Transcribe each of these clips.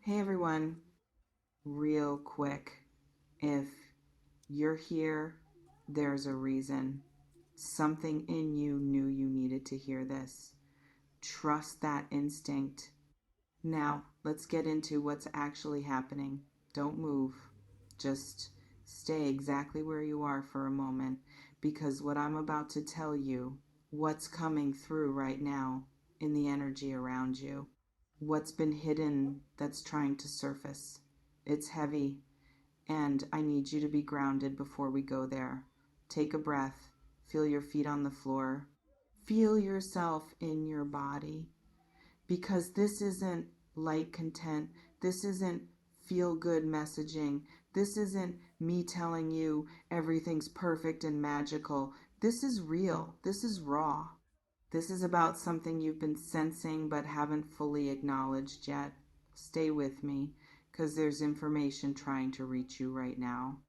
Hey everyone, real quick. If you're here, there's a reason. Something in you knew you needed to hear this. Trust that instinct. Now, let's get into what's actually happening. Don't move. Just stay exactly where you are for a moment because what I'm about to tell you, what's coming through right now in the energy around you, what's been hidden that's trying to surface. It's heavy, and I need you to be grounded before we go there. Take a breath, feel your feet on the floor, feel yourself in your body, because this isn't light content, this isn't feel good messaging, this isn't me telling you everything's perfect and magical. This is real, this is raw. This is about something you've been sensing but haven't fully acknowledged yet. Stay with me, because there's information trying to reach you right now.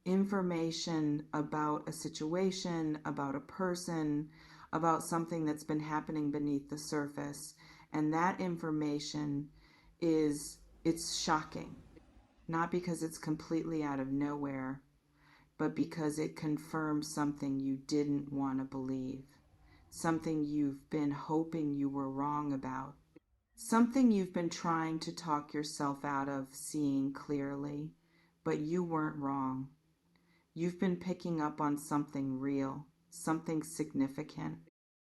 Information about a situation, about a person, about something that's been happening beneath the surface. And that information it's shocking. Not because it's completely out of nowhere, but because it confirms something you didn't want to believe, something you've been hoping you were wrong about, something you've been trying to talk yourself out of seeing clearly, but you weren't wrong. You've been picking up on something real, something significant,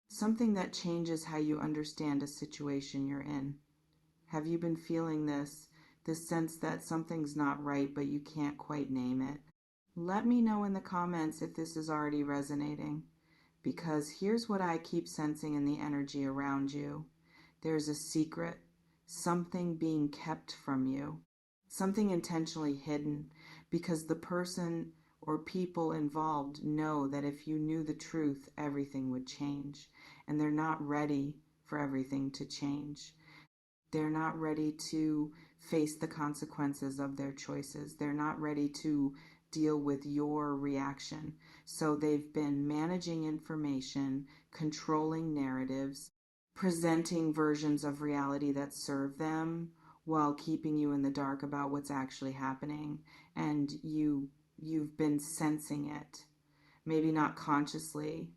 something that changes how you understand a situation you're in. Have you been feeling this sense that something's not right, but you can't quite name it? Let me know in the comments if this is already resonating, because here's what I keep sensing in the energy around you. There's a secret, something being kept from you, something intentionally hidden, because the person or people involved know that if you knew the truth, everything would change, and they're not ready for everything to change. They're not ready to face the consequences of their choices. They're not ready to deal with your reaction. So they've been managing information, controlling narratives, presenting versions of reality that serve them while keeping you in the dark about what's actually happening. And you've been sensing it. Maybe not consciously,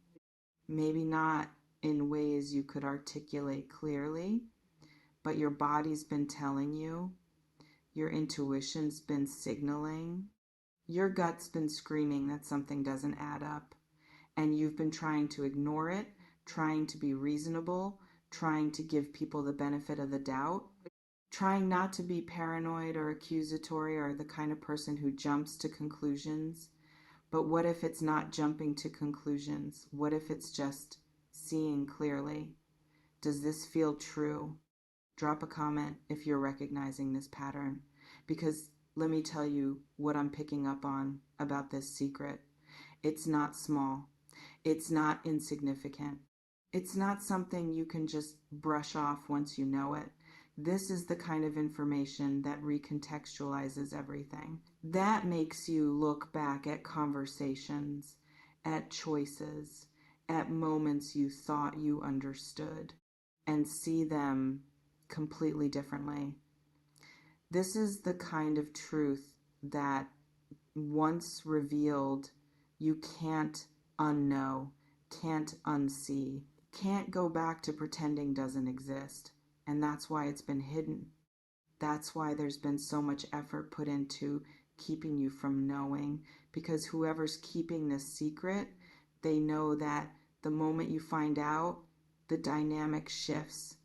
maybe not in ways you could articulate clearly, but your body's been telling you, your intuition's been signaling, your gut's been screaming that something doesn't add up, and you've been trying to ignore it, trying to be reasonable, trying to give people the benefit of the doubt, trying not to be paranoid or accusatory or the kind of person who jumps to conclusions. But what if it's not jumping to conclusions? What if it's just seeing clearly? Does this feel true? Drop a comment if you're recognizing this pattern, because let me tell you what I'm picking up on about this secret. It's not small. It's not insignificant. It's not something you can just brush off once you know it. This is the kind of information that recontextualizes everything. That makes you look back at conversations, at choices, at moments you thought you understood, and see them completely differently. This is the kind of truth that once revealed, you can't unknow, can't unsee, can't go back to pretending doesn't exist. And that's why it's been hidden. That's why there's been so much effort put into keeping you from knowing, because whoever's keeping this secret, they know that the moment you find out, the dynamic shifts,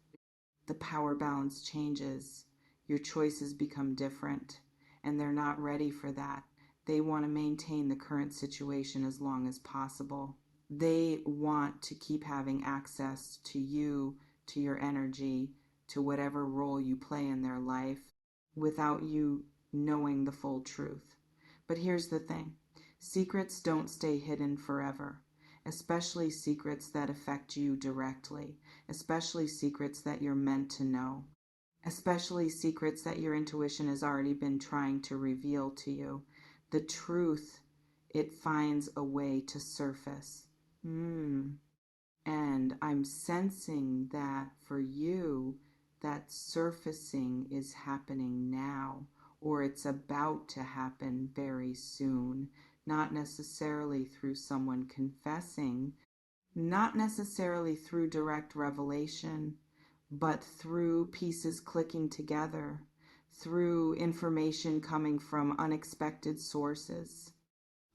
the power balance changes, your choices become different, and they're not ready for that. They want to maintain the current situation as long as possible. They want to keep having access to you, to your energy, to whatever role you play in their life without you knowing the full truth. But here's the thing, secrets don't stay hidden forever, especially secrets that affect you directly, especially secrets that you're meant to know, especially secrets that your intuition has already been trying to reveal to you. The truth, it finds a way to surface. And I'm sensing that for you, that surfacing is happening now, or it's about to happen very soon, not necessarily through someone confessing, not necessarily through direct revelation, but through pieces clicking together, through information coming from unexpected sources,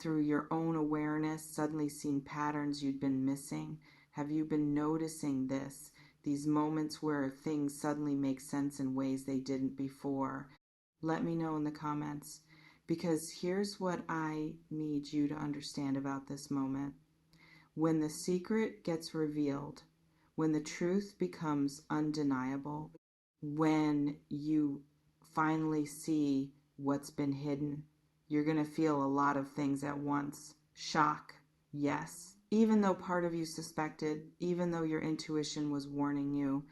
through your own awareness, suddenly seeing patterns you'd been missing. Have you been noticing this? These moments where things suddenly make sense in ways they didn't before. Let me know in the comments, because here's what I need you to understand about this moment. When the secret gets revealed, when the truth becomes undeniable, when you finally see what's been hidden, you're going to feel a lot of things at once. Shock, yes. Even though part of you suspected, even though your intuition was warning you,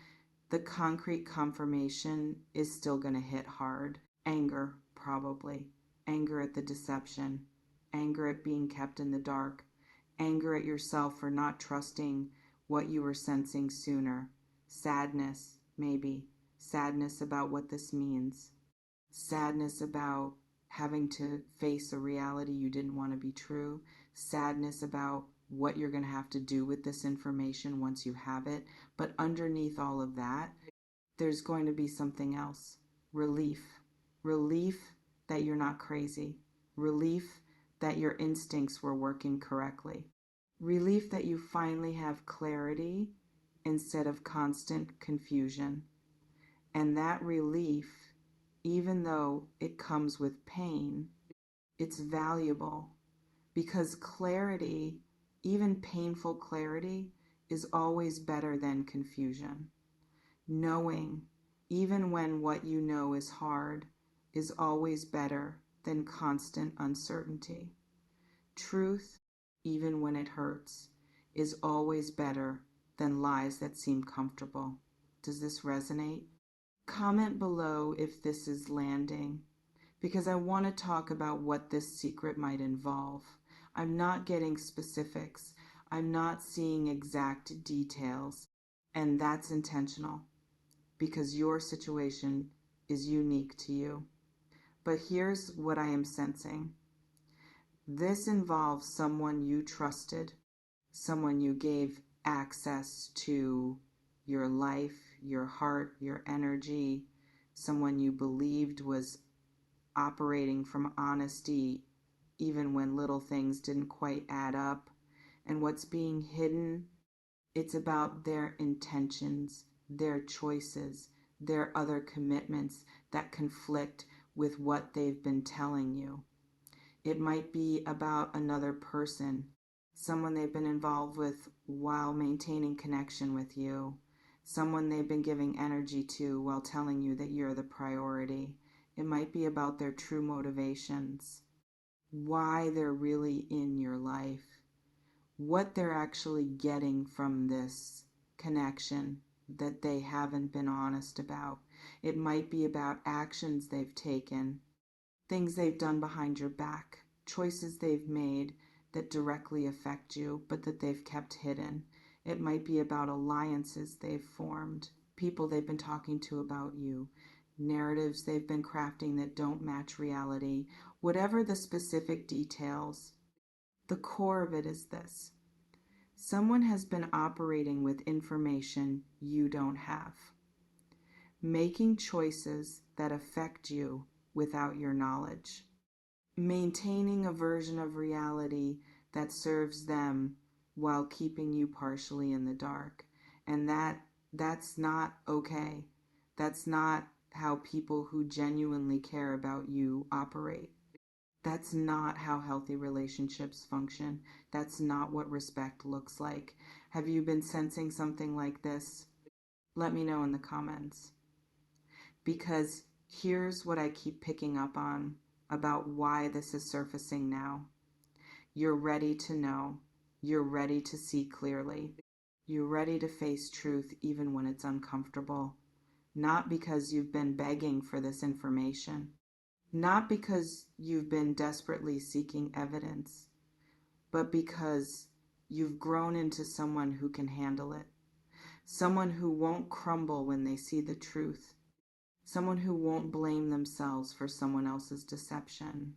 the concrete confirmation is still going to hit hard. Anger, probably. Anger at the deception. Anger at being kept in the dark. Anger at yourself for not trusting what you were sensing sooner. Sadness, maybe. Sadness about what this means. Sadness about having to face a reality you didn't want to be true. Sadness about what you're going to have to do with this information once you have it. But underneath all of that, there's going to be something else. Relief. Relief that you're not crazy. Relief that your instincts were working correctly. Relief that you finally have clarity instead of constant confusion. And that relief, even though it comes with pain, it's valuable, because clarity, even painful clarity, is always better than confusion. Knowing, even when what you know is hard, is always better than constant uncertainty. Truth, even when it hurts, is always better than lies that seem comfortable. Does this resonate? Comment below if this is landing, because I want to talk about what this secret might involve. I'm not getting specifics. I'm not seeing exact details, and that's intentional, because your situation is unique to you. But here's what I am sensing. This involves someone you trusted, someone you gave access to your life, your heart, your energy, someone you believed was operating from honesty even when little things didn't quite add up. And what's being hidden, it's about their intentions, their choices, their other commitments that conflict with what they've been telling you. It might be about another person, someone they've been involved with while maintaining connection with you, someone they've been giving energy to while telling you that you're the priority. It might be about their true motivations, why they're really in your life, what they're actually getting from this connection that they haven't been honest about. It might be about actions they've taken, things they've done behind your back, choices they've made that directly affect you but that they've kept hidden. It might be about alliances they've formed, people they've been talking to about you, narratives they've been crafting that don't match reality. Whatever the specific details, the core of it is this. Someone has been operating with information you don't have, making choices that affect you without your knowledge, maintaining a version of reality that serves them while keeping you partially in the dark. And that's not okay. That's not how people who genuinely care about you operate. That's not how healthy relationships function. That's not what respect looks like. Have you been sensing something like this? Let me know in the comments. Because here's what I keep picking up on about why this is surfacing now. You're ready to know. You're ready to see clearly. You're ready to face truth even when it's uncomfortable. Not because you've been begging for this information. Not because you've been desperately seeking evidence, but because you've grown into someone who can handle it. someone who won't crumble when they see the truth, someone who won't blame themselves for someone else's deception,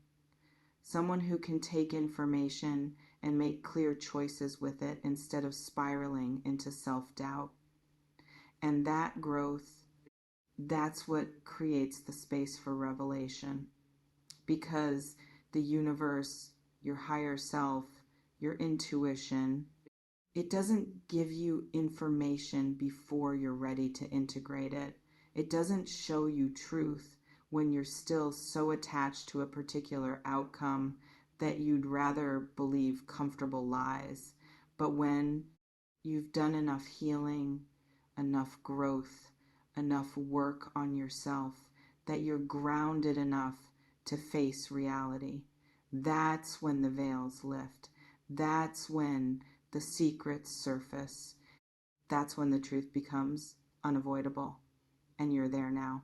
someone who can take information and make clear choices with it instead of spiraling into self-doubt. And that growth, that's what creates the space for revelation, because the universe, your higher self, your intuition, it doesn't give you information before you're ready to integrate it. It doesn't show you truth when you're still so attached to a particular outcome that you'd rather believe comfortable lies. But when you've done enough healing, enough growth, enough work on yourself, that you're grounded enough to face reality, that's when the veils lift. That's when the secrets surface. That's when the truth becomes unavoidable. And you're there now.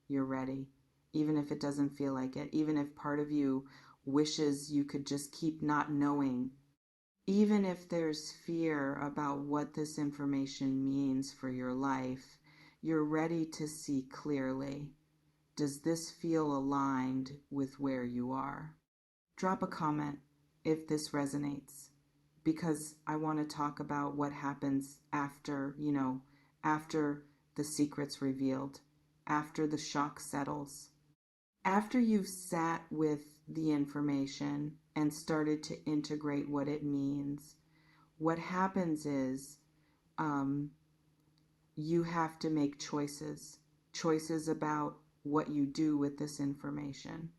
You're ready. Even if it doesn't feel like it, even if part of you wishes you could just keep not knowing, even if there's fear about what this information means for your life, you're ready to see clearly. Does this feel aligned with where you are? Drop a comment if this resonates, because I want to talk about what happens after, after the secret's revealed, after the shock settles, after you've sat with the information and started to integrate what it means. What happens is you have to make choices about what you do with this information,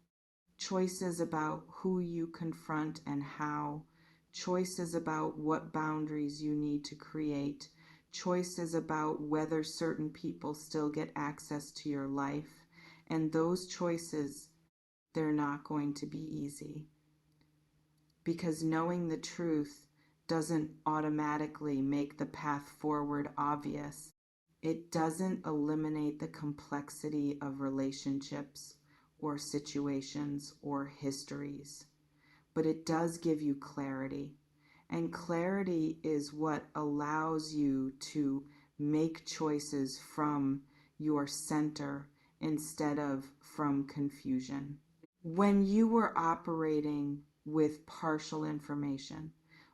choices about who you confront and how, choices about what boundaries you need to create, choices about whether certain people still get access to your life. And those choices, they're not going to be easy, because knowing the truth doesn't automatically make the path forward obvious. It doesn't eliminate the complexity of relationships or situations or histories, but it does give you clarity. And clarity is what allows you to make choices from your center instead of from confusion. When you were operating with partial information,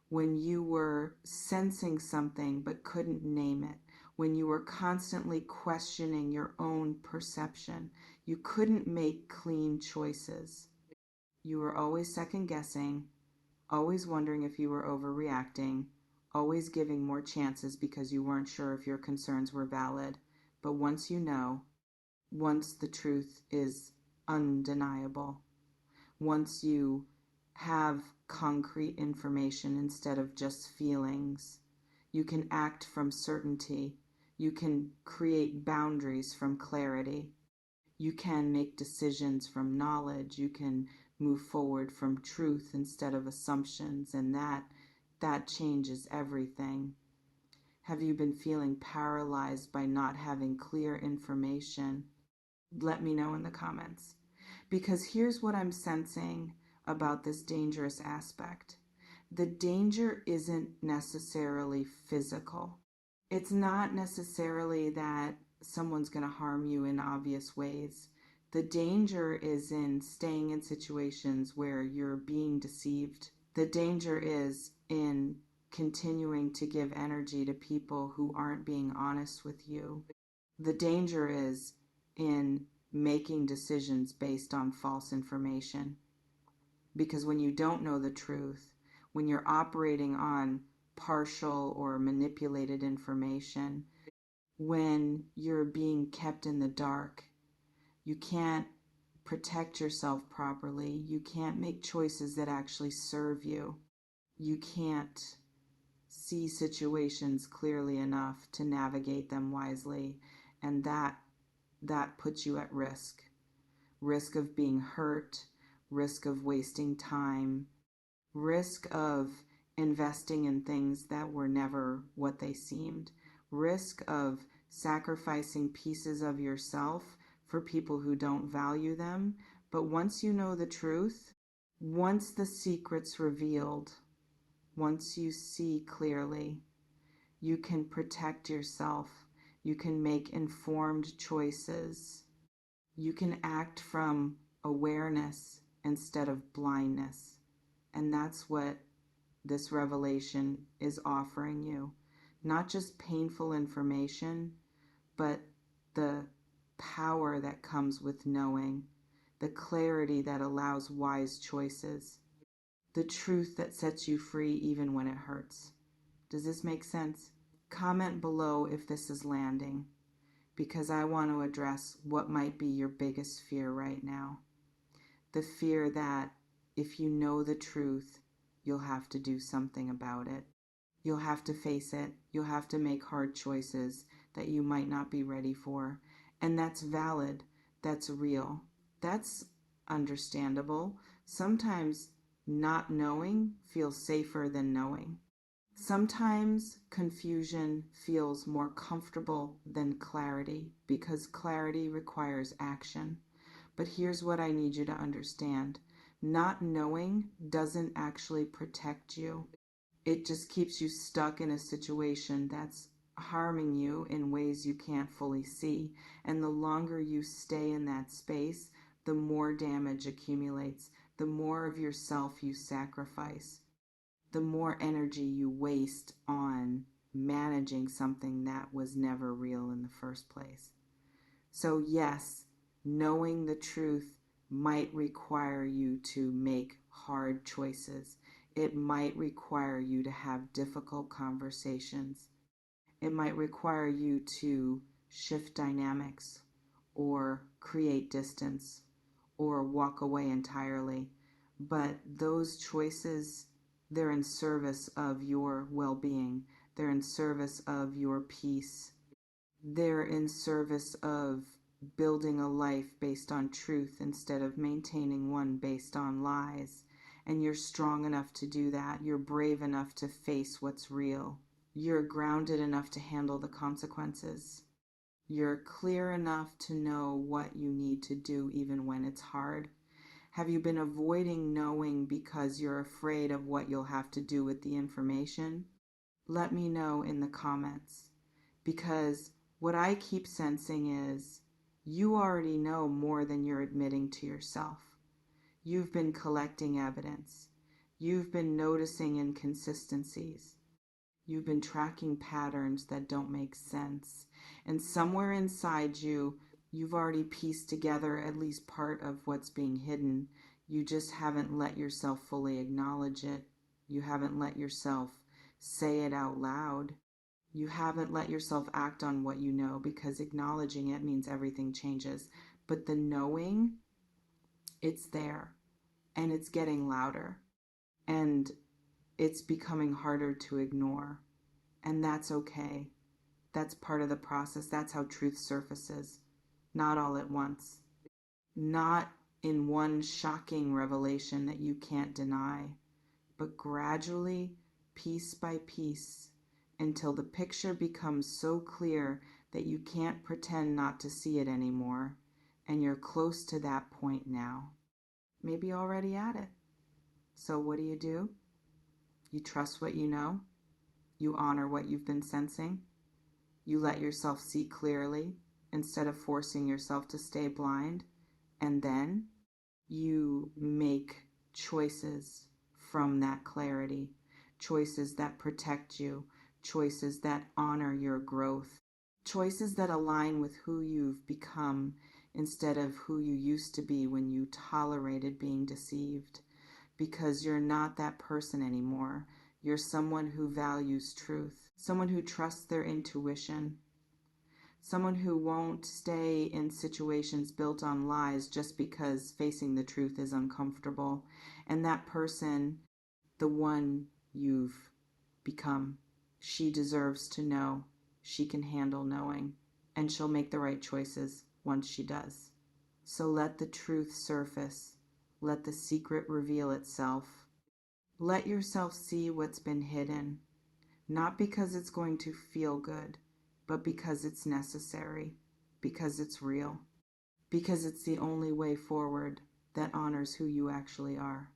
when you were sensing something but couldn't name it, when you were constantly questioning your own perception, you couldn't make clean choices. You were always second guessing, always wondering if you were overreacting, always giving more chances because you weren't sure if your concerns were valid. But once you know, once the truth is undeniable, once you have concrete information instead of just feelings, you can act from certainty. You can create boundaries from clarity. You can make decisions from knowledge. You can move forward from truth instead of assumptions, and that changes everything. Have you been feeling paralyzed by not having clear information? Let me know in the comments. Because here's what I'm sensing about this dangerous aspect. The danger isn't necessarily physical. It's not necessarily that someone's going to harm you in obvious ways. The danger is in staying in situations where you're being deceived. The danger is in continuing to give energy to people who aren't being honest with you. The danger is in making decisions based on false information. Because when you don't know the truth, when you're operating on partial or manipulated information, when you're being kept in the dark, you can't protect yourself properly. You can't make choices that actually serve you. You can't see situations clearly enough to navigate them wisely, and that puts you at risk. Risk of being hurt, risk of wasting time, risk of investing in things that were never what they seemed, risk of sacrificing pieces of yourself for people who don't value them. But once you know the truth, once the secret's revealed, once you see clearly, You can protect yourself. You can make informed choices. You can act from awareness instead of blindness. And that's what this revelation is offering you. Not just painful information, but the power that comes with knowing, the clarity that allows wise choices, the truth that sets you free even when it hurts. Does this make sense? Comment below if this is landing, because I want to address what might be your biggest fear right now. The fear that if you know the truth, you'll have to do something about it. You'll have to face it. You'll have to make hard choices that you might not be ready for. And that's valid. That's real. That's understandable. Sometimes not knowing feels safer than knowing. Sometimes confusion feels more comfortable than clarity because clarity requires action. But here's what I need you to understand. Not knowing doesn't actually protect you. It just keeps you stuck in a situation that's harming you in ways you can't fully see. And the longer you stay in that space, the more damage accumulates, the more of yourself you sacrifice, the more energy you waste on managing something that was never real in the first place. So yes, knowing the truth might require you to make hard choices. It might require you to have difficult conversations. It might require you to shift dynamics or create distance or walk away entirely. But those choices, they're in service of your well-being. They're in service of your peace. They're in service of building a life based on truth instead of maintaining one based on lies. And you're strong enough to do that. You're brave enough to face what's real. You're grounded enough to handle the consequences. You're clear enough to know what you need to do even when it's hard. Have you been avoiding knowing because you're afraid of what you'll have to do with the information? Let me know in the comments, because what I keep sensing is you already know more than you're admitting to yourself. You've been collecting evidence. You've been noticing inconsistencies. You've been tracking patterns that don't make sense. And somewhere inside you, you've already pieced together at least part of what's being hidden. You just haven't let yourself fully acknowledge it. You haven't let yourself say it out loud. You haven't let yourself act on what you know, because acknowledging it means everything changes. But the knowing, it's there, and it's getting louder, and it's becoming harder to ignore. And that's okay. That's part of the process. That's how truth surfaces. Not all at once. Not in one shocking revelation that you can't deny, but gradually, piece by piece, until the picture becomes so clear that you can't pretend not to see it anymore. And you're close to that point now. Maybe already at it. So what do? You trust what you know. You honor what you've been sensing. You let yourself see clearly instead of forcing yourself to stay blind. And then you make choices from that clarity, choices that protect you, choices that honor your growth, choices that align with who you've become instead of who you used to be when you tolerated being deceived. Because you're not that person anymore. You're someone who values truth, someone who trusts their intuition, someone who won't stay in situations built on lies just because facing the truth is uncomfortable. And that person, the one you've become, she deserves to know. She can handle knowing, and she'll make the right choices once she does. So let the truth surface. Let the secret reveal itself. Let yourself see what's been hidden, not because it's going to feel good, but because it's necessary, because it's real, because it's the only way forward that honors who you actually are.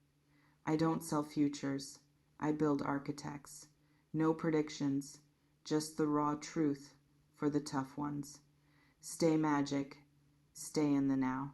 I don't sell futures. I build architects. No predictions, just the raw truth for the tough ones. Stay magic, stay in the now.